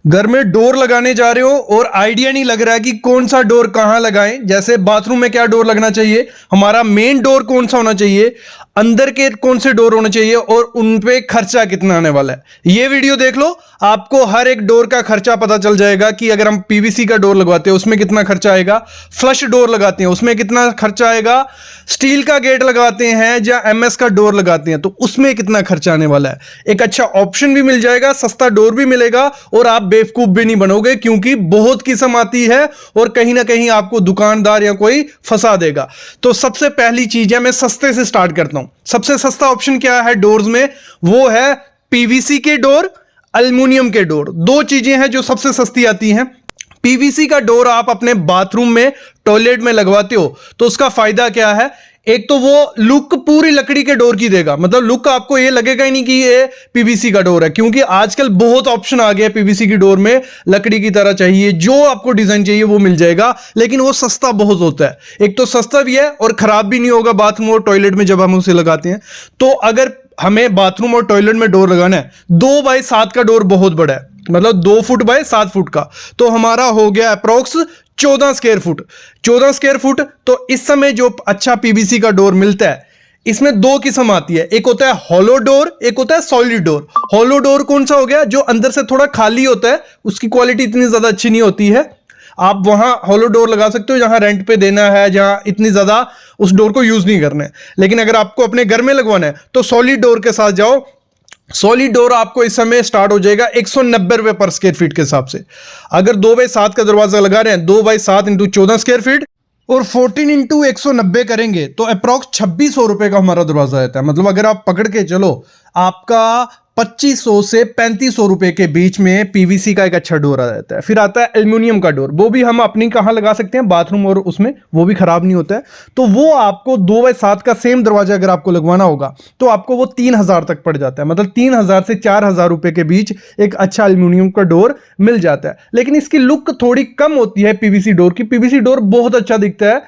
घर में डोर लगाने जा रहे हो और आइडिया नहीं लग रहा है कि कौन सा डोर कहां लगाएं। जैसे बाथरूम में क्या डोर लगना चाहिए, हमारा मेन डोर कौन सा होना चाहिए, अंदर के कौन से डोर होने चाहिए और उन पे खर्चा कितना आने वाला है। ये वीडियो देख लो, आपको हर एक डोर का खर्चा पता चल जाएगा कि अगर हम पीवीसी का डोर लगवाते हैं उसमें कितना खर्चा आएगा, फ्लश डोर लगाते हैं उसमें कितना खर्चा आएगा, स्टील का गेट लगाते हैं या एमएस का डोर लगाते हैं तो उसमें कितना खर्चा आने वाला है। एक अच्छा ऑप्शन भी मिल जाएगा, सस्ता डोर भी मिलेगा और आप बेवकूफ भी नहीं बनोगे, क्योंकि बहुत किस्म आती है और कहीं ना कहीं आपको दुकानदार या कोई फंसा देगा। तो सबसे पहली चीज है, मैं सस्ते से स्टार्ट करता हूं। सबसे सस्ता ऑप्शन क्या है डोर्स में, वो है पीवीसी के डोर, एल्युमिनियम के डोर। दो चीजें हैं जो सबसे सस्ती आती हैं। पीवीसी का डोर आप अपने बाथरूम में, टॉयलेट में लगवाते हो तो उसका फायदा क्या है, एक तो वो लुक पूरी लकड़ी के डोर की देगा, मतलब लुक आपको ये लगेगा ही नहीं कि ये पीवीसी का डोर है, क्योंकि आजकल बहुत ऑप्शन आ गया पीवीसी की डोर में, लकड़ी की तरह चाहिए, जो आपको डिजाइन चाहिए वो मिल जाएगा, लेकिन वो सस्ता बहुत होता है। एक तो सस्ता भी है और खराब भी नहीं होगा बाथरूम और टॉयलेट में जब हम उसे लगाते हैं। तो अगर हमें बाथरूम और टॉयलेट में डोर लगाना है, 2x7 का डोर बहुत बड़ा है, मतलब 2 फुट बाय 7 फुट का, तो हमारा हो गया approx 14 square foot. 14 square foot. तो इस समय जो अच्छा पीवीसी का डोर मिलता है, इसमें दो किस्म आती है, एक होता है हॉलो डोर, एक होता है सॉलिड डोर। हॉलो डोर कौन सा हो गया, जो अंदर से थोड़ा खाली होता है, उसकी क्वालिटी इतनी ज्यादा अच्छी नहीं होती है। आप वहां हॉलो डोर लगा सकते हो जहां रेंट पे देना है, जहां इतनी ज्यादा उस डोर को यूज नहीं करना है। लेकिन अगर आपको अपने घर में लगवाना है तो सॉलिड डोर के साथ जाओ। सॉलिड डोर आपको इस समय स्टार्ट हो जाएगा 190 रुपए पर स्क्वायर फीट के हिसाब से। अगर 2x7 का दरवाजा लगा रहे हैं, 2x7 इंटू 14 स्क्वायर फीट और 14 इंटू 190 करेंगे तो अप्रॉक्स 2600 रुपए का हमारा दरवाजा रहता है। मतलब अगर आप पकड़ के चलो, आपका 2500 से 3500 रुपए के बीच में पीवीसी का एक अच्छा डोर आ जाता है। फिर आता है एल्युमिनियम का डोर, वो भी हम अपनी कहां लगा सकते हैं, बाथरूम, और उसमें वो भी खराब नहीं होता है। तो वो आपको 2x7 का सेम दरवाजा अगर आपको लगवाना होगा तो आपको वो 3000 तक पड़ जाता है। मतलब 3000 से 4000 रुपए के बीच एक अच्छा एल्युमिनियम का डोर मिल जाता है। लेकिन इसकी लुक थोड़ी कम होती है पीवीसी डोर की। पीवीसी डोर बहुत अच्छा दिखता है,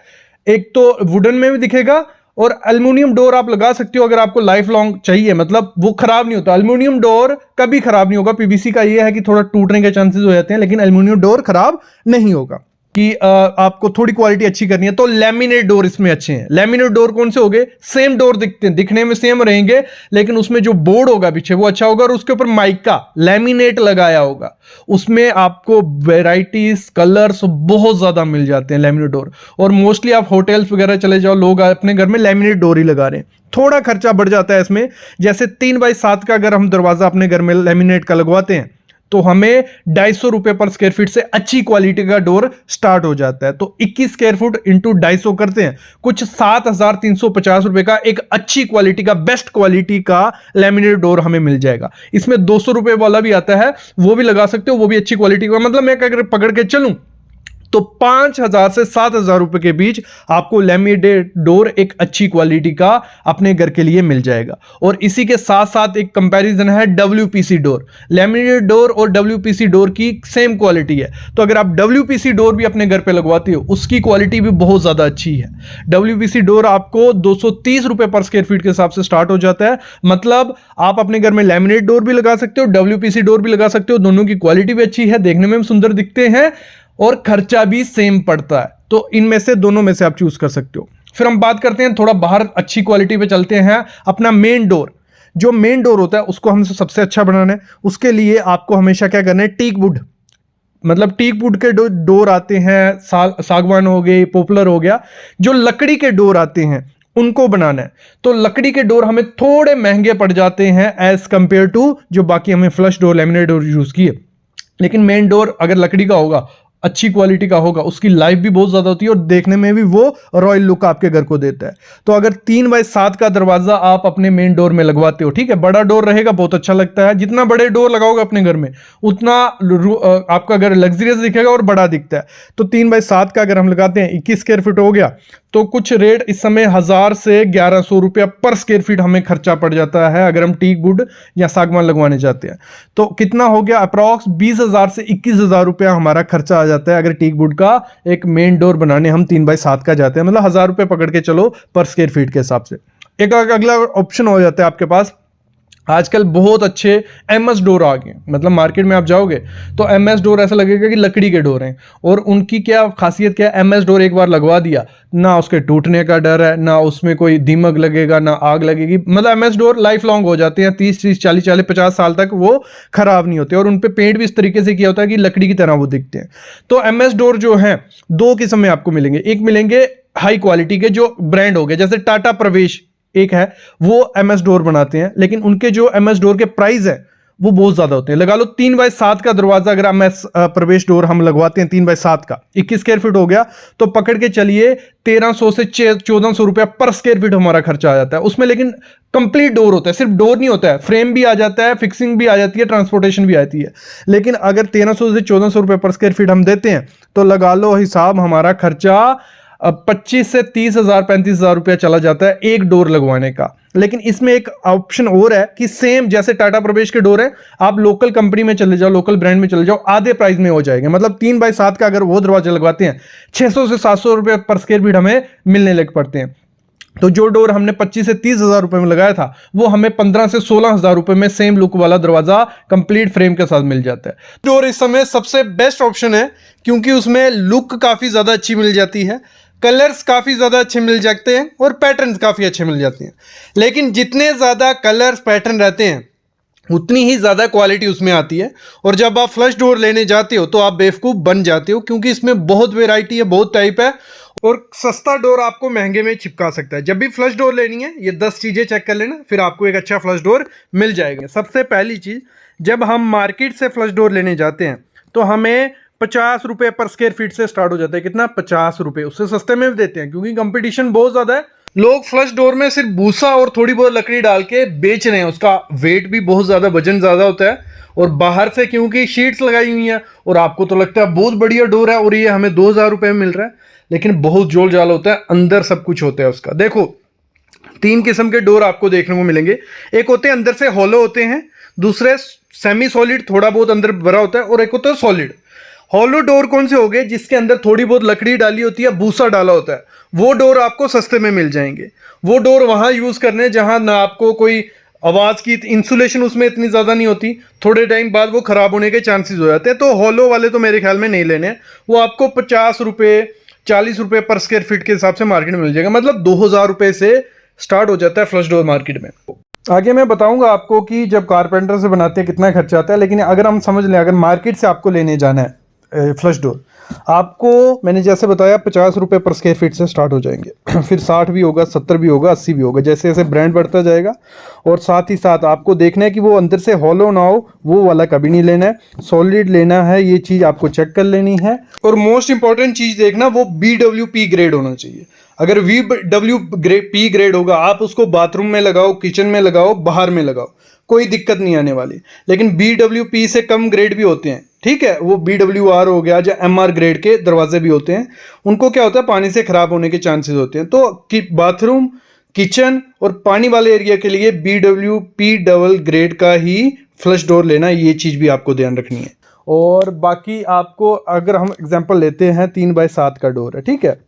एक तो वुडन में भी दिखेगा, और एल्युमिनियम डोर आप लगा सकते हो अगर आपको लाइफ लॉन्ग चाहिए, मतलब वो खराब नहीं होता। एल्युमिनियम डोर कभी खराब नहीं होगा। पीवीसी का ये है कि थोड़ा टूटने के चांसेस हो जाते हैं, लेकिन एल्युमिनियम डोर खराब नहीं होगा। कि आपको थोड़ी क्वालिटी अच्छी करनी है तो लैमिनेट डोर इसमें अच्छे हैं। लैमिनेट डोर कौन से होंगे, सेम डोर दिखते हैं, दिखने में सेम रहेंगे, लेकिन उसमें जो बोर्ड होगा पीछे वो अच्छा होगा और उसके ऊपर माइका लैमिनेट लगाया होगा। उसमें आपको वेराइटीज, कलर्स बहुत ज्यादा मिल जाते हैं लैमिनेट डोर। और मोस्टली आप होटल्स वगैरह चले जाओ, लोग अपने घर में लैमिनेट डोर ही लगा रहे हैं। थोड़ा खर्चा बढ़ जाता है इसमें। जैसे 3x7 का अगर हम दरवाजा अपने घर में लैमिनेट का लगवाते हैं तो हमें 250 रुपए पर स्क्वायर फीट से अच्छी क्वालिटी का डोर स्टार्ट हो जाता है। तो 21 स्क्वायर फुट इंटू 250 करते हैं, कुछ 7350 रुपए का एक अच्छी क्वालिटी का, बेस्ट क्वालिटी का लैमिनेट डोर हमें मिल जाएगा। इसमें 200 रुपए वाला भी आता है, वो भी लगा सकते हो, वो भी अच्छी क्वालिटी का। मतलब मैं अगर पकड़ के चलूं तो 5000 से 7000 रुपए के बीच आपको लैमिनेट डोर एक अच्छी क्वालिटी का अपने घर के लिए मिल जाएगा। और इसी के साथ साथ एक कंपैरिजन है डब्ल्यूपीसी डोर। लैमिनेट डोर और डब्ल्यूपीसी डोर की सेम क्वालिटी है, तो अगर आप डब्ल्यूपीसी डोर भी अपने घर पे लगवाते हो, उसकी क्वालिटी भी बहुत ज्यादा अच्छी है। डब्ल्यूपीसी डोर आपको 230 रुपए पर स्क्वायर फीट के हिसाब से स्टार्ट हो जाता है। मतलब आप अपने घर में लैमिनेट डोर भी लगा सकते हो, डब्ल्यूपीसी डोर भी लगा सकते हो, दोनों की क्वालिटी भी अच्छी है, देखने में सुंदर दिखते हैं और खर्चा भी सेम पड़ता है। तो इनमें से, दोनों में से आप चूज कर सकते हो। फिर हम बात करते हैं, थोड़ा बाहर अच्छी क्वालिटी पे चलते हैं। अपना मेन डोर, जो मेन डोर होता है उसको हमसे सबसे अच्छा बनाना है। उसके लिए आपको हमेशा क्या करना है, टीक वुड, मतलब टीक वुड के डोर आते हैं, सागवान हो गए, पॉपुलर हो गया, जो लकड़ी के डोर आते हैं उनको बनाना है। तो लकड़ी के डोर हमें थोड़े महंगे पड़ जाते हैं एज कंपेयर टू जो बाकी हमें flush door, laminate door use किए। लेकिन मेन डोर अगर लकड़ी का होगा, अच्छी क्वालिटी का होगा, उसकी लाइफ भी बहुत ज्यादा होती है और देखने में भी वो रॉयल लुक आपके घर को देता है। तो अगर 3x7 का दरवाजा आप अपने मेन डोर में लगवाते हो, ठीक है, बड़ा डोर रहेगा, बहुत अच्छा लगता है। जितना बड़े डोर लगाओगे अपने घर में उतना आपका घर लग्जरियस दिखेगा और बड़ा दिखता है। तो 3x7 का अगर हम लगाते हैं, 21 स्क्वायर फीट हो गया, तो कुछ रेट इस समय 1000 से 1100 रुपया पर स्क्वायर फीट हमें खर्चा पड़ जाता है अगर हम टीक वुड या सागवान लगवाने जाते हैं। तो कितना हो गया, अप्रॉक्स 20,000 से 21,000 रुपया हमारा खर्चा आ जाता है अगर टीक वुड का एक मेन डोर बनाने हम 3x7 का जाते हैं। मतलब 1000 रुपये पकड़ के चलो पर स्क्वायर फीट के हिसाब से। एक अगला ऑप्शन हो जाता है आपके पास, आजकल बहुत अच्छे एमएस डोर आ गए, मतलब मार्केट में आप जाओगे तो एमएस डोर ऐसा लगेगा कि लकड़ी के डोर हैं। और उनकी क्या खासियत क्या है, एमएस डोर एक बार लगवा दिया ना उसके टूटने का डर है, ना उसमें कोई दीमक लगेगा, ना आग लगेगी। मतलब एमएस डोर लाइफ लॉन्ग हो जाते हैं, 30 40 50 साल तक वो खराब नहीं होते। और उन पे पेंट भी इस तरीके से किया होता है कि लकड़ी की तरह वो दिखते हैं। तो एमएस डोर जो है दो किस्म में आपको मिलेंगे। एक मिलेंगे हाई क्वालिटी के जो ब्रांड हो गए, जैसे टाटा प्रवेश एक है, वो एमएस डोर बनाते हैं, लेकिन उनके जो एमएस डोर के प्राइस है वो बहुत ज्यादा होते हैं। लगा लो 3x7 का दरवाजा अगर एमएस प्रवेश डोर हम लगवाते हैं 3x7 का, 21 स्क्वायर फीट हो गया, तो पकड़ के चलिए 1300 से 1400 रुपया पर स्क्वायर फीट हमारा खर्चा आ जाता है उसमें। लेकिन कंप्लीट डोर होता है, सिर्फ डोर नहीं होता है, फ्रेम भी आ जाता है, फिक्सिंग भी आ जाती है, ट्रांसपोर्टेशन भी आती है। लेकिन अगर 1300 से 1400 रुपये पर स्क्वायर फीट हम देते हैं तो लगा लो हिसाब, हमारा खर्चा 25 से 30,000 35,000 रुपया चला जाता है एक डोर लगवाने का। लेकिन इसमें एक ऑप्शन और है कि सेम जैसे टाटा प्रवेश के डोर है, आप लोकल कंपनी में चले जाओ, लोकल ब्रांड में चले जाओ, आधे प्राइस में हो जाएंगे। मतलब 3x7 का अगर वो दरवाजा लगवाते हैं 600 से 700 रुपये पर स्क्वायर फीट हमें मिलने लग पड़ते हैं। तो जो डोर हमने 25 से 30,000 रुपए में लगाया था वो हमें 15 से 16,000 रुपए में सेम लुक वाला दरवाजा कंप्लीट फ्रेम के साथ मिल जाता है। डोर इस समय सबसे बेस्ट ऑप्शन है क्योंकि उसमें लुक काफी ज्यादा अच्छी मिल जाती है, कलर्स काफी ज्यादा अच्छे मिल जाते हैं और पैटर्न्स काफी अच्छे मिल जाते हैं। लेकिन जितने ज्यादा कलर्स पैटर्न रहते हैं उतनी ही ज़्यादा क्वालिटी उसमें आती है। और जब आप फ्लश डोर लेने जाते हो तो आप बेवकूफ़ बन जाते हो क्योंकि इसमें बहुत वेराइटी है, बहुत टाइप है और सस्ता डोर आपको महंगे में चिपका सकता है। जब भी फ्लश डोर लेनी है ये 10 चीज़ें चेक कर लेना, फिर आपको एक अच्छा फ्लश डोर मिल जाएगा। सबसे पहली चीज़, जब हम मार्केट से फ्लश डोर लेने जाते हैं तो हमें 50 रुपये पर स्क्वायर फीट से स्टार्ट हो जाता है। कितना? 50 रुपये। उससे सस्ते में भी देते हैं क्योंकि कंपटीशन बहुत ज़्यादा है। लोग फ्लश डोर में सिर्फ भूसा और थोड़ी बहुत लकड़ी डाल के बेच रहे हैं, उसका वेट भी बहुत ज़्यादा, वजन ज़्यादा होता है। और बाहर से क्योंकि शीट्स लगाई हुई हैं और आपको तो लगता है बहुत बढ़िया डोर है और ये हमें 2,000 रुपये में मिल रहा है, लेकिन बहुत जोल जाल होता है, अंदर सब कुछ होता है उसका। देखो 3 किस्म के डोर आपको देखने को मिलेंगे। एक होते हैं अंदर से हॉलो होते हैं, दूसरे सेमी सॉलिड, थोड़ा बहुत अंदर भरा होता है, और एक होता है सॉलिड। हॉलो डोर कौन से हो गए? जिसके अंदर थोड़ी बहुत लकड़ी डाली होती है, भूसा डाला होता है, वो डोर आपको सस्ते में मिल जाएंगे। वो डोर वहां यूज करने जहां ना आपको कोई आवाज की इंसुलेशन उसमें इतनी ज्यादा नहीं होती, थोड़े टाइम बाद वो खराब होने के चांसेस हो जाते हैं। तो हॉलो वाले तो मेरे ख्याल में नहीं लेने, वो आपको 50 रुपये 40 रुपये पर स्क्वायर फीट के हिसाब से मार्केट में मिल जाएगा। मतलब 2,000 रुपये से स्टार्ट हो जाता है फ्लश डोर मार्केट में। आगे मैं बताऊंगा आपको कि जब कारपेंटर से बनाते हैं कितना खर्चा आता है, लेकिन अगर हम समझ लें, अगर मार्केट से आपको लेने जाना है फ्लश डोर, आपको मैंने जैसे बताया 50 रुपये पर स्क्वायर फीट से स्टार्ट हो जाएंगे फिर 60 भी होगा, 70 भी होगा, 80 भी होगा, जैसे जैसे ब्रांड बढ़ता जाएगा। और साथ ही साथ आपको देखना है कि वो अंदर से हॉलो ना हो, वो वाला कभी नहीं लेना है, सॉलिड लेना है, ये चीज़ आपको चेक कर लेनी है। और मोस्ट इंपॉर्टेंट चीज़ देखना, वो BWP ग्रेड होना चाहिए। अगर VWP ग्रेड होगा, आप उसको बाथरूम में लगाओ, किचन में लगाओ, बाहर में लगाओ, कोई दिक्कत नहीं आने वाली। लेकिन BWP से कम ग्रेड भी होते हैं, ठीक है, वो BWR हो गया या MR ग्रेड के दरवाजे भी होते हैं, उनको क्या होता है, पानी से खराब होने के चांसेस होते हैं। तो बाथरूम, किचन और पानी वाले एरिया के लिए BWP डबल ग्रेड का ही फ्लश डोर लेना, ये चीज़ भी आपको ध्यान रखनी है। और बाकी आपको, अगर हम एग्जांपल लेते हैं 3x7 का डोर है, ठीक है,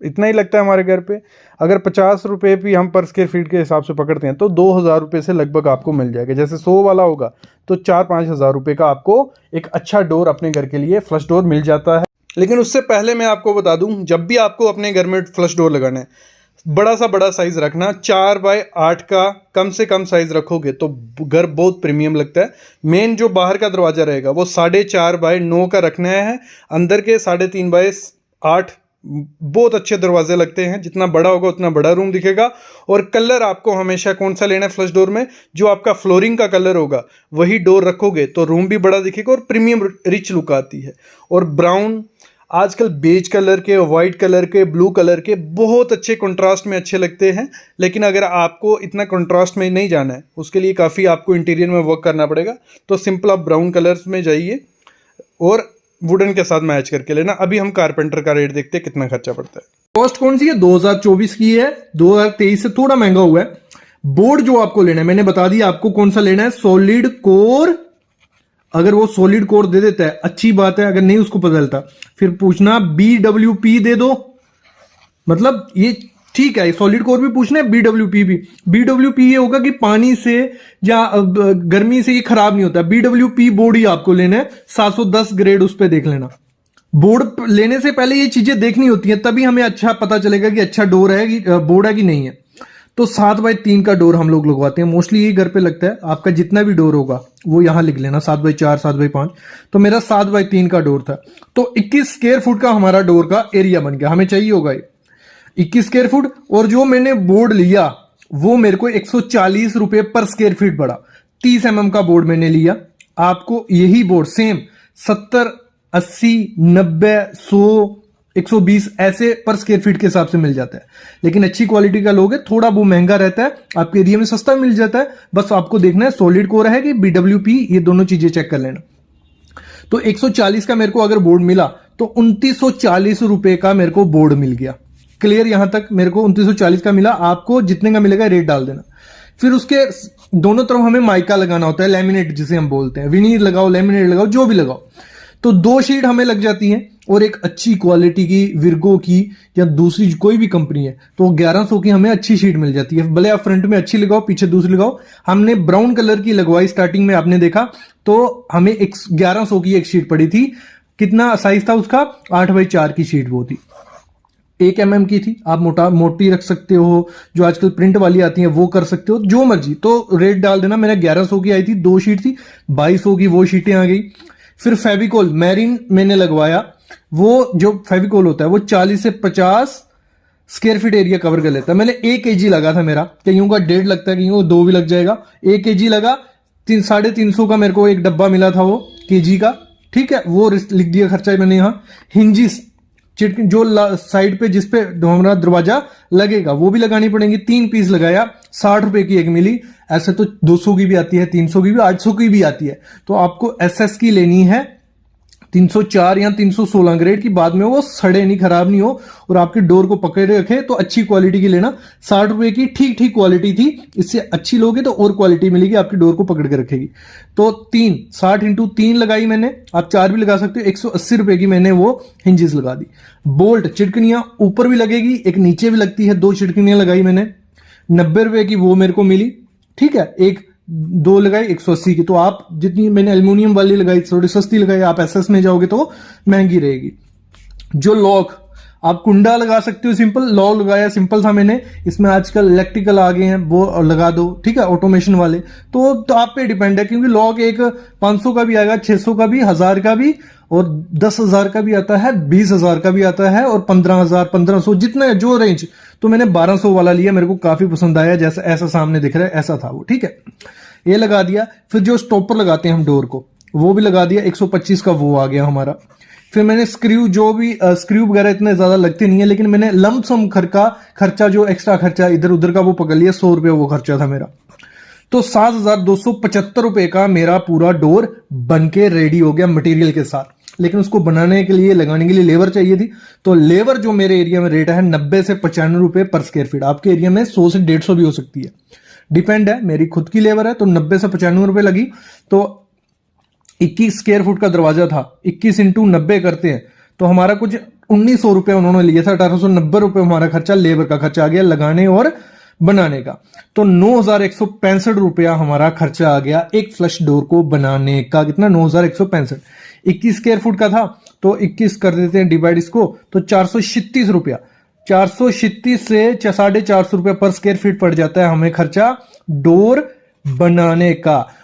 इतना ही लगता है हमारे घर पे, अगर 50 रुपये भी हम पर स्क्वायर फीट के हिसाब से पकड़ते हैं तो 2,000 रुपये से लगभग आपको मिल जाएगा। जैसे 100 वाला होगा तो 4-5 हज़ार रुपये का आपको एक अच्छा डोर अपने घर के लिए फ्लश डोर मिल जाता है। लेकिन उससे पहले मैं आपको बता दूं, जब भी आपको अपने घर में फ्लश डोर लगाना है, बड़ा साइज़ रखना, 4x8 का कम से कम साइज़ रखोगे तो घर बहुत प्रीमियम लगता है। मेन जो बाहर का दरवाज़ा रहेगा वो 4.5x9 का रखना है, अंदर के 3.5x8 बहुत अच्छे दरवाजे लगते हैं। जितना बड़ा होगा उतना बड़ा रूम दिखेगा। और कलर आपको हमेशा कौन सा लेना है फ्लश डोर में? जो आपका फ्लोरिंग का कलर होगा वही डोर रखोगे तो रूम भी बड़ा दिखेगा और प्रीमियम रिच लुक आती है। और ब्राउन, आजकल बेज कलर के, वाइट कलर के, ब्लू कलर के बहुत अच्छे कंट्रास्ट में अच्छे लगते हैं। लेकिन अगर आपको इतना कंट्रास्ट में नहीं जाना है, उसके लिए काफ़ी आपको इंटीरियर में वर्क करना पड़ेगा, तो सिंपल आप ब्राउन कलर्स में जाइए और वुडन के साथ मैच करके लेना। अभी हम कारपेंटर का रेट देखते हैं कितना खर्चा पड़ता है। कॉस्ट कौन सी है? 2024 की है, 2023 से थोड़ा महंगा हुआ है। बोर्ड जो आपको लेना है मैंने बता दिया आपको कौन सा लेना है, सॉलिड कोर। अगर वो सॉलिड कोर दे देता है अच्छी बात है, अगर नहीं उसको बदलता फिर पूछना BWP दे दो, मतलब ये ठीक है, सॉलिड कोर भी पूछना है, BWP भी। BWP ये होगा कि पानी से या गर्मी से ये खराब नहीं होता। BWP बोर्ड ही आपको लेना है, 710 ग्रेड उस पर देख लेना। बोर्ड लेने से पहले ये चीजें देखनी होती हैं, तभी हमें अच्छा पता चलेगा कि अच्छा डोर है कि बोर्ड है कि नहीं है। तो 7x3 का डोर हम लोग लगवाते हैं, मोस्टली यही घर पे लगता है। आपका जितना भी डोर होगा वो यहां लिख लेना, 7x4 7x5। तो मेरा 7x3 का डोर था। तो 21 स्क्वायर फुट का हमारा डोर का एरिया बन गया, हमें चाहिए होगा ये 21 स्क्वायर फुट। और जो मैंने बोर्ड लिया वो मेरे को 140 रुपए पर स्क्वायर फीट पड़ा। 30 mm का बोर्ड मैंने लिया। आपको यही बोर्ड सेम 70 80 90 100 120 ऐसे पर स्क्वायर फीट के हिसाब से मिल जाता है। लेकिन अच्छी क्वालिटी का लोगे, थोड़ा वो महंगा रहता है, आपके एरिया में सस्ता मिल जाता है। बस आपको देखना है सॉलिड कोर है कि BWP, ये दोनों चीजें चेक कर लेना। तो 140 का मेरे को अगर बोर्ड मिला तो 2940 रुपए का मेरे को बोर्ड मिल गया। क्लियर, यहां तक मेरे को 2940 का मिला। आपको जितने का मिलेगा रेट डाल देना। फिर उसके दोनों तरफ हमें माइका लगाना होता है, लैमिनेट जिसे हम बोलते हैं। विनीर लगाओ, लैमिनेट लगाओ, जो भी लगाओ। तो 2 शीट हमें लग जाती हैं। और एक अच्छी क्वालिटी की विर्गो की या दूसरी कोई भी कंपनी है तो 1100 की हमें अच्छी शीट मिल जाती है। भले आप फ्रंट में अच्छी लगाओ, पीछे दूसरी लगाओ। हमने ब्राउन कलर की लगवाई स्टार्टिंग में, आपने देखा। तो हमें 1100 की एक शीट पड़ी थी। कितना साइज था उसका? 8x4 की शीट वो थी, 1 mm की थी। आप मोटी रख सकते हो, जो आजकल प्रिंट वाली आती है वो कर सकते हो, जो मर्जी। तो रेट डाल देना। मैंने 1100 की आई थी, 2 शीट थी, 2200 की वो शीटें आ गई। फिर फेविकोल मैरिन मैंने लगवाया। वो जो फेविकोल होता है वो 40 से 50 स्क्वायर फीट एरिया कवर कर लेता है। मैंने 1 kg लगा था मेरा, कईयों का 1.5 लगता है, कईयों को 2 भी लग जाएगा। 1 kg लगा, 350 का मेरे को एक डब्बा मिला था वो kg का। ठीक है, वो लिख दिया खर्चा मैंने यहां। हिंजिस जो साइड पे जिस पे हमारा दरवाजा लगेगा वो भी लगानी पड़ेंगी। 3 पीस लगाया, 60 रुपए की एक मिली। ऐसे तो 200 की भी आती है, 300 की भी, 800 की भी आती है। तो आपको SS की लेनी है, 304 या 316 ग्रेड की। बाद में वो सड़े नहीं, खराब नहीं हो और आपके डोर को पकड़े रखे। तो अच्छी क्वालिटी की लेना। 60 रुपए की ठीक ठीक क्वालिटी थी। इससे अच्छी लोगे तो और क्वालिटी मिलेगी, आपकी डोर को पकड़ के रखेगी। तो 60 × 3 लगाई मैंने, आप 4 भी लगा सकते हो। 180 रुपए की मैंने वो हिंजेस लगा दी। बोल्ट चिटकनियां ऊपर भी लगेगी, एक नीचे भी लगती है। 2 चिटकनियां लगाई मैंने, 90 रुपए की वो मेरे को मिली। ठीक है, 2 लगाई 180 की। तो आप जितनी मैंने एल्यूमिनियम वाली लगाई थोड़ी सस्ती लगाई, आप SS में जाओगे तो महंगी रहेगी। जो लॉक, आप कुंडा लगा सकते हो, सिंपल लॉक लगाया, सिंपल था मैंने। इसमें आजकल इलेक्ट्रिकल आ गए हैं, वो लगा दो। ठीक है, ऑटोमेशन वाले। तो आप पे डिपेंड है, क्योंकि लॉक एक 500 का भी आएगा, 600 का भी, 1000 का भी, और 10,000 का भी आता है, 20,000 का भी आता है, और 15,000 1500 जितना जो रेंज। तो मैंने 1200 वाला लिया, मेरे को काफी पसंद आया। जैसा ऐसा सामने दिख रहा है ऐसा था वो। ठीक है, ये लगा दिया। फिर जो स्टॉपर लगाते हैं हम डोर को, वो भी लगा दिया। 125 का वो आ गया हमारा। फिर मैंने स्क्रू, जो भी स्क्रू वगैरह इतने ज्यादा लगते नहीं है, लेकिन मैंने लमसम खर्चा जो एक्स्ट्रा खर्चा इधर उधर का वो पकड़ लिया। 100 रुपये वो खर्चा था मेरा। तो 7,275 रुपए का मेरा पूरा डोर बनके रेडी हो गया मटेरियल के साथ। लेकिन उसको बनाने के लिए, लगाने के लिए लेबर चाहिए थी। तो लेबर जो मेरे एरिया में रेट है 90 से 95 रुपए पर स्क्वायर फीट। आपके एरिया में 100 से 150 भी हो सकती है, डिपेंड है। मेरी खुद की लेबर है तो 90 से 95 रुपए लगी। तो 21 स्क्वायर फुट का दरवाजा था, 21 × 90 करते हैं तो हमारा कुछ 1900 रुपए उन्होंने लिए था। 1890 रुपए हमारा खर्चा, लेबर का खर्चा आ गया लगाने और बनाने का। तो 9,165 रुपया हमारा खर्चा आ गया एक फ्लश डोर को बनाने का। कितना? 9,165। 21 स्क्वायर फुट का था तो 21 कर देते हैं डिवाइड इसको, तो 436 रुपया। 436 से 450 रुपया पर स्क्वायर फीट पड़ जाता है हमें खर्चा डोर बनाने का।